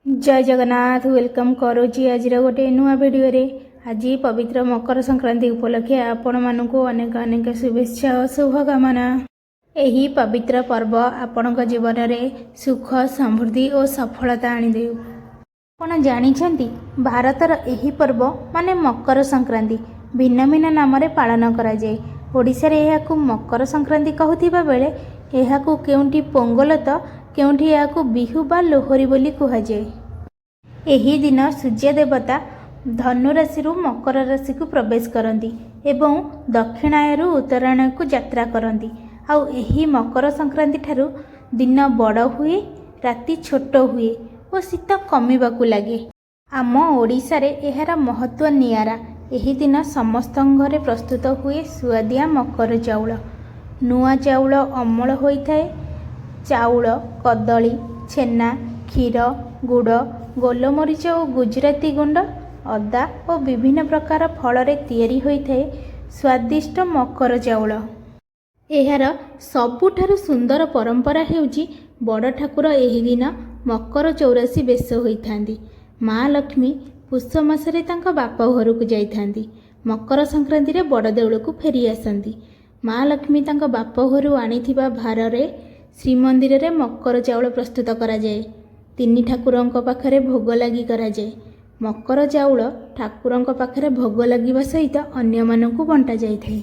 जय जगन्नाथ वेलकम करुँची आज गोटे नुआ वीडियो रे। आज पवित्र मकर संक्रांति उपलक्षे आपण मानू अनेक अनेक शुभेच्छा और शुभकामना। यही पवित्र पर्व आपण जीवन में सुख समृद्धि और सफलता आनिदेउ। आपण जानिछंती भारतर यही पर्व माने मकर संक्रांति भिन्न भिन्न नाम रे पालन करा जाए। ओडिशा रे एहाकु मकर संक्रांति कहूथिबा बेले एहाकु केउंटी पोंगल तो केउंठी एहाकु बिहु बा लोहरी बोली कहा जाए। एही दिन सूर्य देवता धनु राशि मकर राशि को प्रवेश करती एवं दक्षिणायन उत्तरायण को यात्रा करती। आउ एही मकर संक्रांति ठारू दिन बड़ हुए राति छोट हुए और शीत कमिबाकू लगे। आम ओडिशा रे एहार महत्व नियारा। एही दिन समस्त घरे प्रस्तुत हुए सुआदिया मकर चाउल। नुआ चाउल अमल होइथाए। चाउल कदली छेना क्षीर गुड़ गोलमरीच और गुजराती गुंड अदा और विभिन्न प्रकार फल तैयारी होइथाए स्वादिष्ट मकर चाउल। एहार सबुठारु सुंदर परंपरा हेउची बड़ ठाकुर एही दिन मकर चौरासी बेश होइथांती। माँ लक्ष्मी पुष मासरे तांका बाप घर को जाइथांती। मकर संक्रांति रे बड़ देउल को फेरी आसंती। माँ लक्ष्मी तांका बाप घर आनिथिबा भार रे श्रीमंदिर रे मकर चाउल प्रस्तुत करा जाए। तीन ठाकुरंक पाखरे भोग लगी करा जाए। मकर चाउल ठाकुरंक पाखरे भोग लगिबा सहित अन्य मानकु बंटा जाइथाए।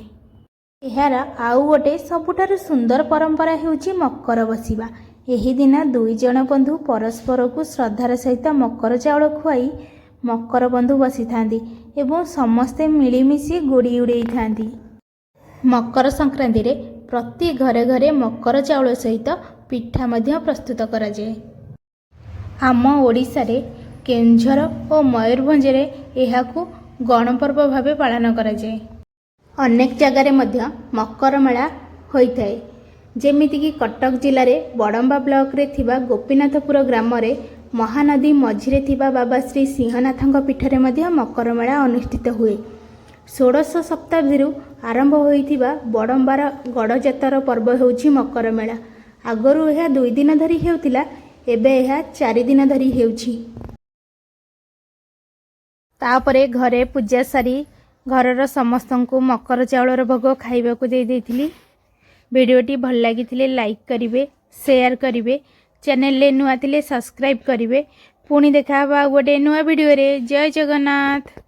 एहार आउ गोटे सबुठारु सुंदर परंपरा हेउची मकर बसिबा। एही दिन दुई जण बंधु परस्पर को श्रद्धार सहित मकर चाउल खुआई मकर बंधु बसिथांती एवं समस्ते मिलीमिशी गुड़ी उड़ाई थांती। मकर संक्रांति रे प्रति घरे घरे मकर चाउल सहित पिठा मध्य प्रस्तुत करा जाए। आम ओडिशा रे केंझर और मयूरभंज रे एहाकु गणपर्व भावे पालन करा जाए। अनेक जगार मध्य मकर मेला होइथाए। जेमिति कि कटक जिले में बड़म्बा ब्लॉक रे थिबा गोपीनाथपुर ग्राम रे महानदी मझिरे थिबा बाबा श्री सिंहनाथଙ୍କ पीठरे मध्य मकर मेला अनुष्ठित हुए। 16 शताब्दी आरंभ होइथिबा बड़म्बार गड़जातर पर्व हेउची मकर मेला। आगरू यह 2 दिन धरी हेउतिला एबे यह 4 दिन धरी हेउची। तापरे घरे पूजा सारी घरर समस्तंकु मकर चाउलर भोग खाइबाकू दे देथिली। वीडियोटी भल लागिथिले लाइक करिवे शेयर करिवे चैनल ले नुआ थिले सब्सक्राइब करिवे। पुणी देखा गोटे नुआ वीडियो रे। जय जगन्नाथ।